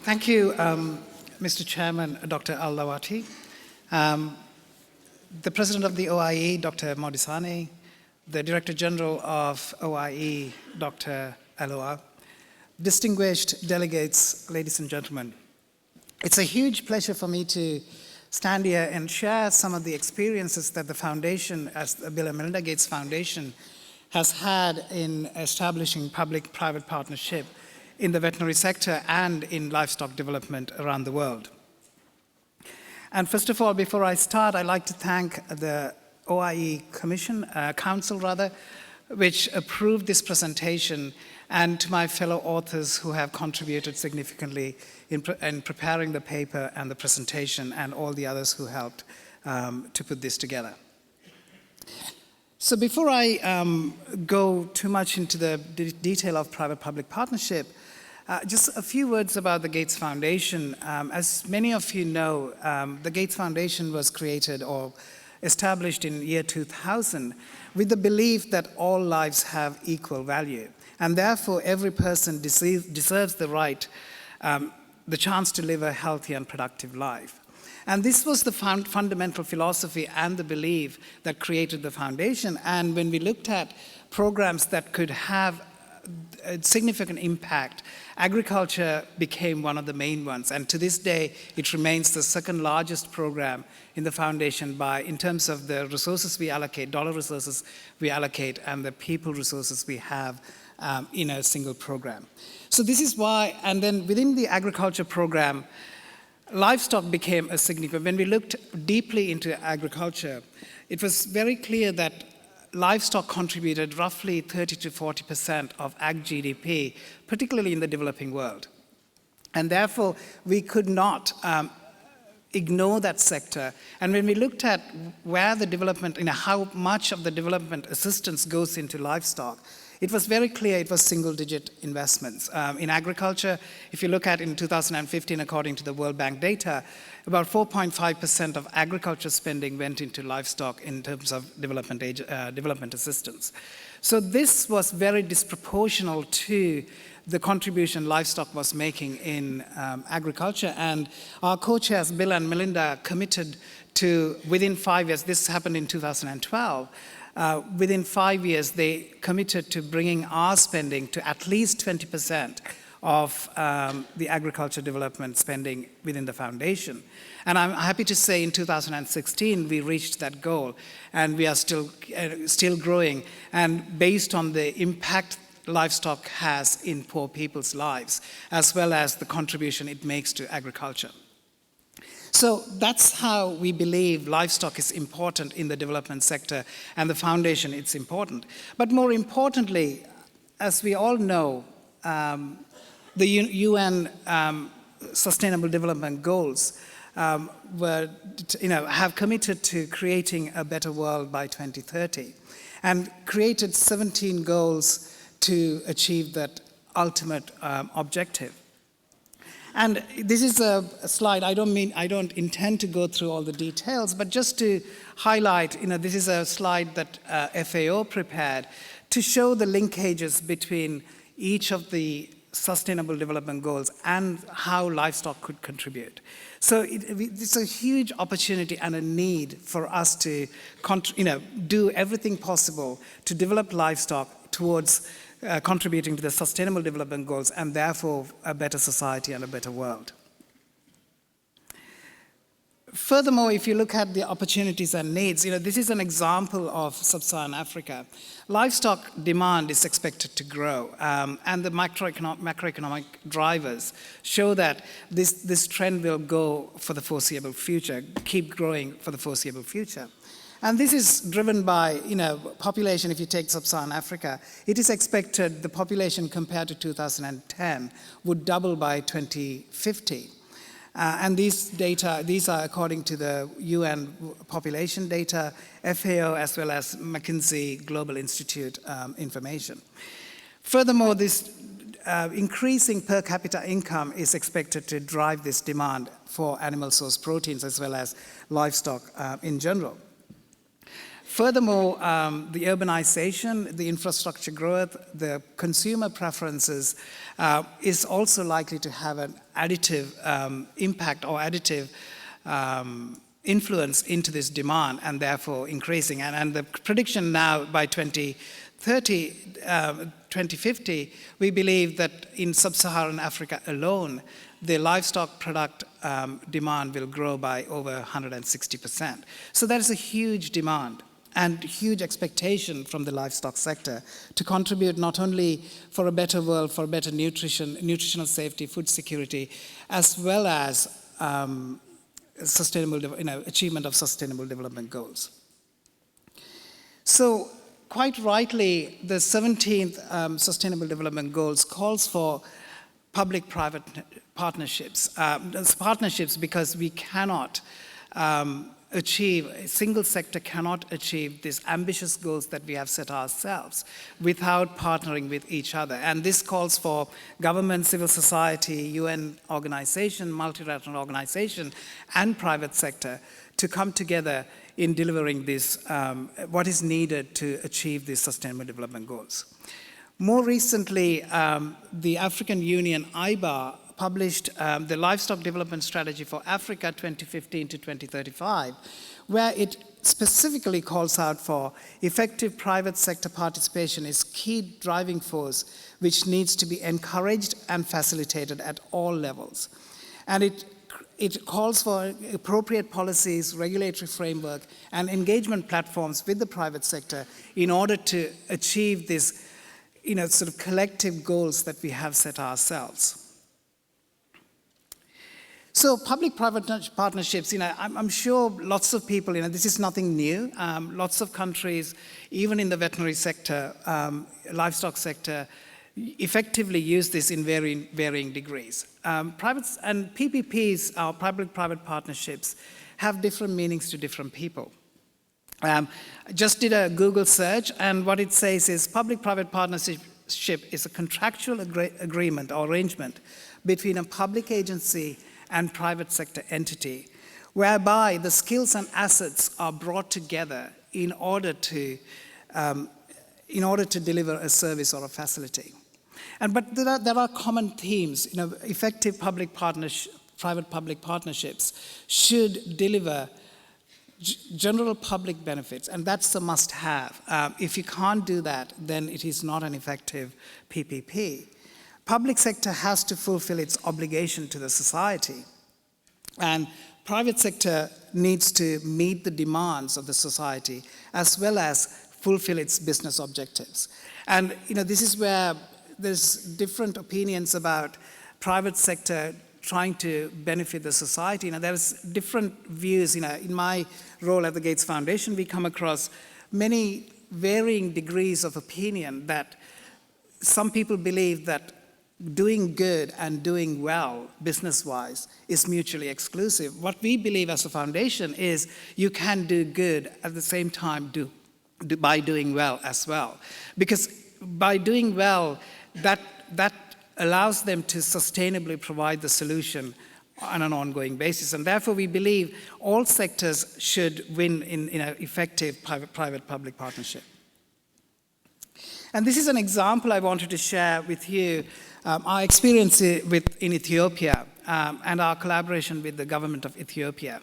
Thank you, Mr. Chairman, Dr. Al-Lawati, the President of the OIE, Dr. Modisani, the Director General of OIE, Dr. Aloa, distinguished delegates, ladies and gentlemen. It's a huge pleasure for me to stand here and share some of the experiences that the foundation, as the Bill and Melinda Gates Foundation, has had in establishing public-private partnership in the veterinary sector and in livestock development around the world. And first of all, before I start, I'd like to thank the OIE Council, which approved this presentation, and to my fellow authors who have contributed significantly in preparing the paper and the presentation, and all the others who helped to put this together. So before I go too much into the detail of private-public partnership, just a few words about the Gates Foundation. As many of you know, the Gates Foundation was created or established in year 2000 with the belief that all lives have equal value, and therefore every person deserves the right, the chance to live a healthy and productive life. And this was the fundamental philosophy and the belief that created the foundation. And when we looked at programs that could have a significant impact, agriculture became one of the main ones. And to this day, it remains the second largest program in the foundation in terms of the resources we allocate, dollar resources we allocate, and the people resources we have in a single program. So this is why, and then within the agriculture program, livestock became a significant. When we looked deeply into agriculture, it was very clear that livestock contributed roughly 30 to 40% of ag GDP, particularly in the developing world. And therefore, we could not ignore that sector. And when we looked at where the development, how much of the development assistance goes into livestock, it was very clear it was single-digit investments. In agriculture, if you look at in 2015, according to the World Bank data, about 4.5% of agriculture spending went into livestock in terms of development assistance. So this was very disproportional to the contribution livestock was making in agriculture. And our co-chairs, Bill and Melinda, committed to, within 5 years, this happened in 2012, within 5 years, they committed to bringing our spending to at least 20% of the agriculture development spending within the foundation. And I'm happy to say in 2016, we reached that goal, and we are still growing, and based on the impact livestock has in poor people's lives, as well as the contribution it makes to agriculture. So that's how we believe livestock is important in the development sector, and the foundation, it's important. But more importantly, as we all know, the UN Sustainable Development Goals have committed to creating a better world by 2030, and created 17 goals to achieve that ultimate objective. And this is a slide, I don't intend to go through all the details, but just to highlight, this is a slide that FAO prepared to show the linkages between each of the Sustainable Development Goals and how livestock could contribute. So it's a huge opportunity and a need for us to do everything possible to develop livestock towards contributing to the Sustainable Development Goals, and therefore a better society and a better world. Furthermore, if you look at the opportunities and needs, this is an example of sub-Saharan Africa. Livestock demand is expected to grow, and the macroeconomic drivers show that this trend will go for the foreseeable future, keep growing for the foreseeable future. And this is driven by, population. If you take sub-Saharan Africa, it is expected the population compared to 2010 would double by 2050. And these are according to the UN population data, FAO, as well as McKinsey Global Institute information. Furthermore, this increasing per capita income is expected to drive this demand for animal source proteins as well as livestock in general. Furthermore, the urbanization, the infrastructure growth, the consumer preferences is also likely to have an additive impact or additive influence into this demand, and therefore increasing. And the prediction now by 2050, we believe that in sub-Saharan Africa alone, the livestock product demand will grow by over 160%. So there is a huge demand and huge expectation from the livestock sector to contribute not only for a better world, for better nutrition, nutritional safety, food security, as well as achievement of sustainable development goals. So quite rightly, the 17th Sustainable Development Goals calls for public-private partnerships. Partnerships because we cannot achieve, a single sector cannot achieve these ambitious goals that we have set ourselves without partnering with each other. And this calls for government, civil society, UN organization, multilateral organization, and private sector to come together in delivering this, what is needed to achieve these Sustainable Development Goals. More recently, the African Union, IBA, published the Livestock Development Strategy for Africa 2015 to 2035, where it specifically calls out for effective private sector participation is key driving force which needs to be encouraged and facilitated at all levels. And it calls for appropriate policies, regulatory framework, and engagement platforms with the private sector in order to achieve these sort of collective goals that we have set ourselves. So public-private partnerships, I'm sure lots of people, this is nothing new. Lots of countries, even in the veterinary sector, livestock sector, effectively use this in varying degrees. Private and PPPs, our public-private partnerships, have different meanings to different people. I just did a Google search, and what it says is public-private partnership is a contractual agreement or arrangement between a public agency and private sector entity, whereby the skills and assets are brought together in order to deliver a service or a facility. But there are common themes. Effective private-public partnerships should deliver general public benefits, and that's a must-have. If you can't do that, then it is not an effective PPP. Public sector has to fulfill its obligation to the society, and private sector needs to meet the demands of the society as well as fulfill its business objectives. And this is where there's different opinions about private sector trying to benefit the society. There's different views. In my role at the Gates Foundation, we come across many varying degrees of opinion that some people believe that doing good and doing well business-wise is mutually exclusive. What we believe as a foundation is you can do good at the same time by doing well as well. Because by doing well, that allows them to sustainably provide the solution on an ongoing basis. And therefore, we believe all sectors should win in an effective private-public partnership. And this is an example I wanted to share with you, our experience in Ethiopia and our collaboration with the government of Ethiopia.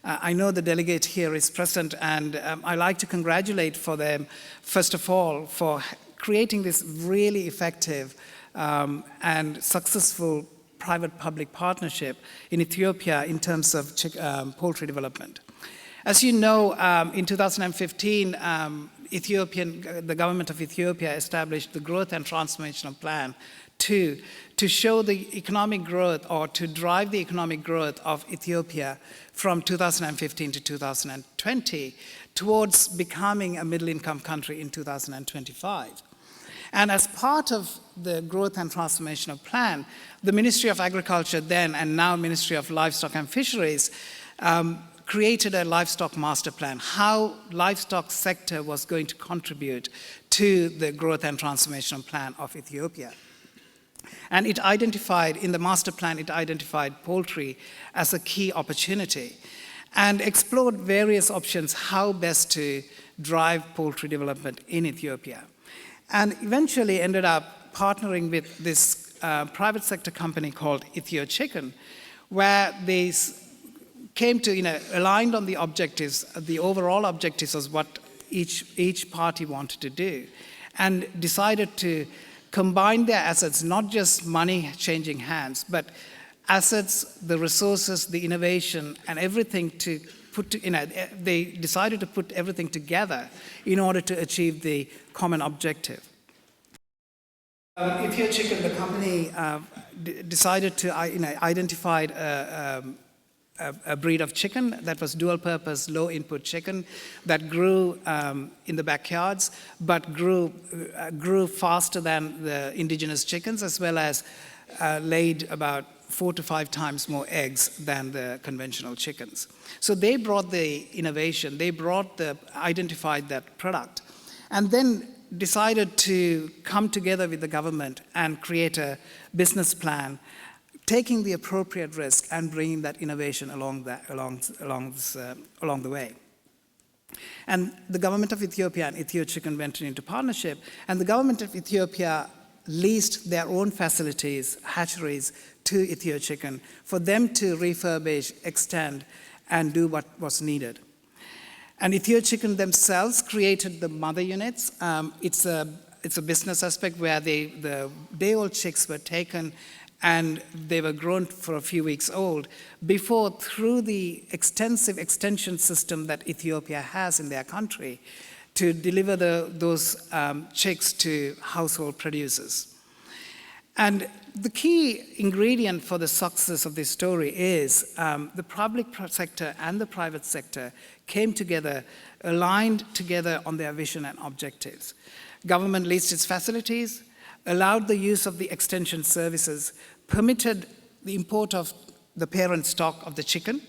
I know the delegate here is present, and I'd like to congratulate for them, first of all, for creating this really effective and successful private-public partnership in Ethiopia in terms of poultry development. As you know, in 2015, the government of Ethiopia established the Growth and Transformational Plan to show the economic growth or to drive the economic growth of Ethiopia from 2015 to 2020 towards becoming a middle-income country in 2025. And as part of the Growth and Transformational Plan, the Ministry of Agriculture then and now Ministry of Livestock and Fisheries created a livestock master plan, how livestock sector was going to contribute to the Growth and Transformational Plan of Ethiopia. And it identified, in the master plan, it identified poultry as a key opportunity and explored various options how best to drive poultry development in Ethiopia. And eventually ended up partnering with this private sector company called Ethio Chicken, where they came to, aligned on the objectives, the overall objectives of what each party wanted to do, and decided to combine their assets, not just money changing hands, but assets, the resources, the innovation, and everything to they decided to put everything together in order to achieve the common objective. Ethio Chicken, the company, decided to identify a breed of chicken that was dual-purpose, low-input chicken that grew in the backyards, but grew faster than the indigenous chickens, as well as laid about 4 to 5 times more eggs than the conventional chickens. So they brought the innovation, identified that product, and then decided to come together with the government and create a business plan, taking the appropriate risk and bringing that innovation along the way. And the government of Ethiopia and Ethio Chicken went into partnership, and the government of Ethiopia leased their own facilities, hatcheries, to Ethio Chicken for them to refurbish, extend, and do what was needed. And Ethio Chicken themselves created the mother units. It's a business aspect where the day-old chicks were taken and they were grown for a few weeks old before, through the extensive extension system that Ethiopia has in their country, to deliver those chicks to household producers. And the key ingredient for the success of this story is the public sector and the private sector came together, aligned together on their vision and objectives. Government leased its facilities, allowed the use of the extension services, permitted the import of the parent stock of the chicken,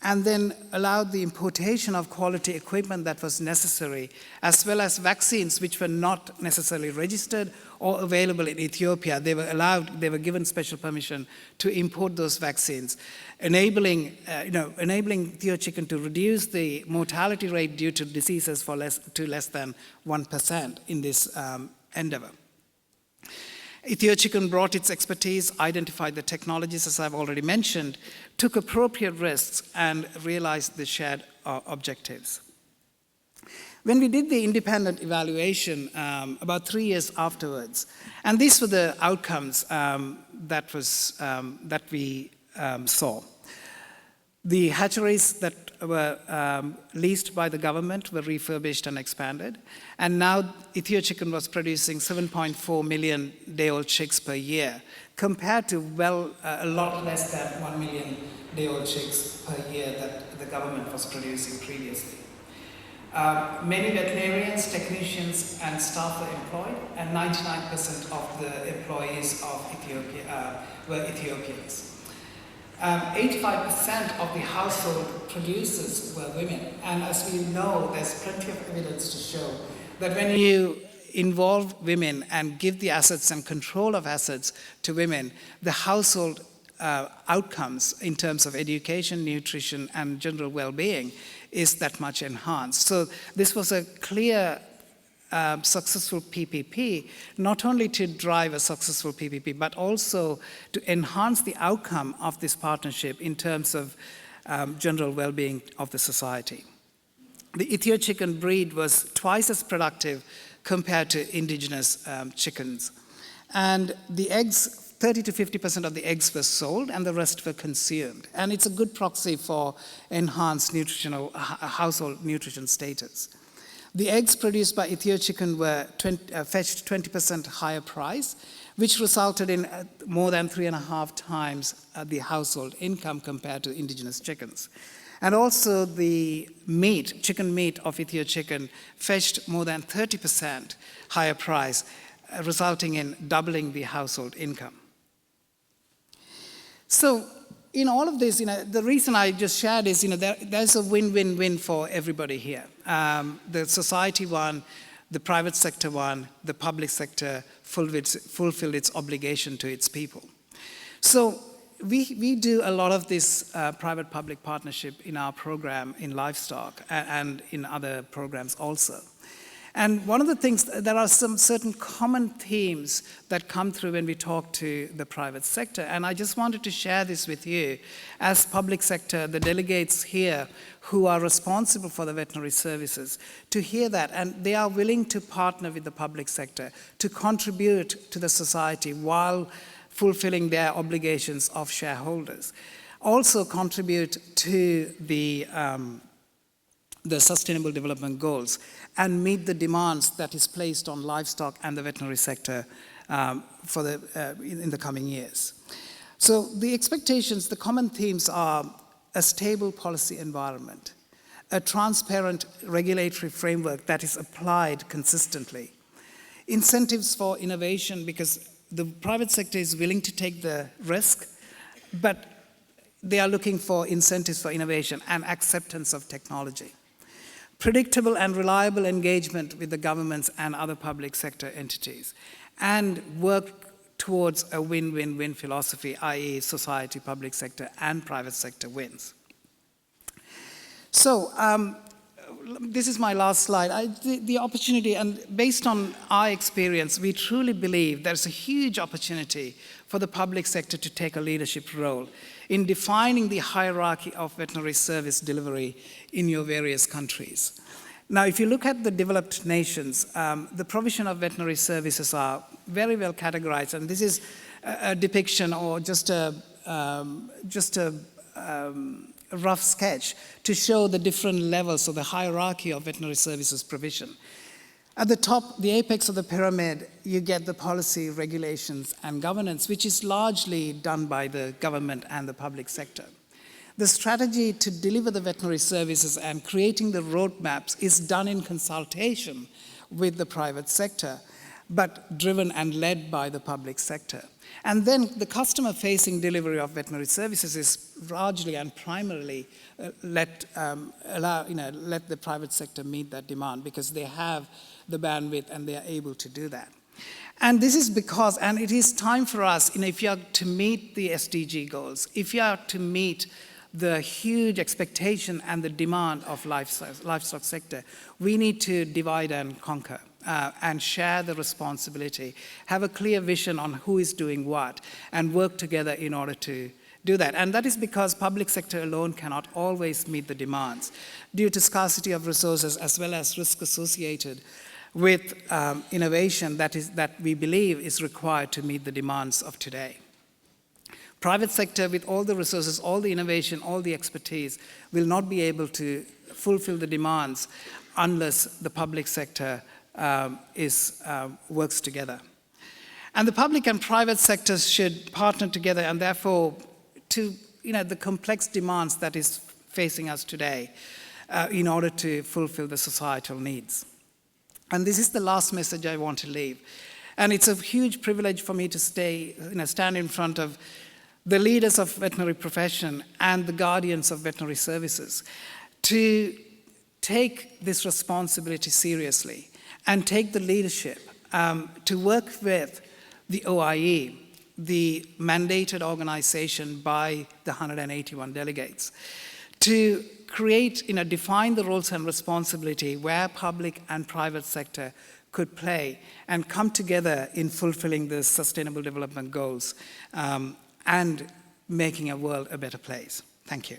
and then allowed the importation of quality equipment that was necessary, as well as vaccines which were not necessarily registered or available in Ethiopia. They were given special permission to import those vaccines, enabling Ethio Chicken to reduce the mortality rate due to diseases to less than 1% in this endeavor. Ethio Chicken brought its expertise, identified the technologies, as I've already mentioned, took appropriate risks, and realized the shared objectives. When we did the independent evaluation about 3 years afterwards, and these were the outcomes that we saw. The hatcheries that were leased by the government were refurbished and expanded, and now Ethio Chicken was producing 7.4 million day-old chicks per year, compared to a lot less than 1 million day-old chicks per year that the government was producing previously. Many veterinarians, technicians, and staff were employed, and 99% of the employees of Ethiopia were Ethiopians. 85% of the household producers were women, and as we know, there's plenty of evidence to show that when you involve women and give the assets and control of assets to women, the household outcomes in terms of education, nutrition, and general well-being is that much enhanced. So this was a clear successful PPP, not only to drive a successful PPP, but also to enhance the outcome of this partnership in terms of general well-being of the society. The Ethio Chicken breed was twice as productive compared to indigenous chickens. And the eggs, 30 to 50% of the eggs were sold and the rest were consumed. And it's a good proxy for enhanced household nutrition status. The eggs produced by Ethio Chicken were fetched 20% higher price, which resulted in more than 3.5 times the household income compared to indigenous chickens. And also the chicken meat of Ethio Chicken fetched more than 30% higher price, resulting in doubling the household income. So in all of this, the reason I just shared is, there's a win-win-win for everybody here. The society won, the private sector won, the public sector fulfilled its obligation to its people. So we do a lot of this private-public partnership in our program in Livestock and in other programs also. And one of the things, there are some certain common themes that come through when we talk to the private sector. And I just wanted to share this with you as public sector, the delegates here who are responsible for the veterinary services, to hear that. And they are willing to partner with the public sector to contribute to the society while fulfilling their obligations of shareholders. Also contribute to the Sustainable Development Goals and meet the demands that is placed on livestock and the veterinary sector in the coming years. So the expectations, the common themes are a stable policy environment, a transparent regulatory framework that is applied consistently, incentives for innovation because the private sector is willing to take the risk, but they are looking for incentives for innovation and acceptance of technology. Predictable and reliable engagement with the governments and other public sector entities, and work towards a win-win-win philosophy, i.e. society, public sector, and private sector wins. So, this is my last slide. The opportunity, and based on our experience, we truly believe there's a huge opportunity for the public sector to take a leadership role in defining the hierarchy of veterinary service delivery in your various countries. Now, if you look at the developed nations, the provision of veterinary services are very well categorized, and this is a depiction or just a rough sketch to show the different levels of the hierarchy of veterinary services provision. At the top, the apex of the pyramid, you get the policy, regulations, and governance, which is largely done by the government and the public sector. The strategy to deliver the veterinary services and creating the roadmaps is done in consultation with the private sector, but driven and led by the public sector. And then the customer-facing delivery of veterinary services is largely and primarily let the private sector meet that demand because they have the bandwidth and they are able to do that. And this is because, and it is time for us, if you are to meet the SDG goals, if you are to meet the huge expectation and the demand of livestock sector, we need to divide and conquer. And share the responsibility, have a clear vision on who is doing what, and work together in order to do that. And that is because public sector alone cannot always meet the demands due to scarcity of resources as well as risk associated with innovation that we believe is required to meet the demands of today. Private sector with all the resources, all the innovation, all the expertise will not be able to fulfill the demands unless the public sector works together. And the public and private sectors should partner together and therefore to the complex demands that is facing us today in order to fulfill the societal needs. And this is the last message I want to leave. And it's a huge privilege for me to stand in front of the leaders of veterinary profession and the guardians of veterinary services to take this responsibility seriously and take the leadership to work with the OIE, the mandated organization by the 181 delegates, to create, define the roles and responsibility where public and private sector could play and come together in fulfilling the Sustainable Development Goals and making a world a better place. Thank you.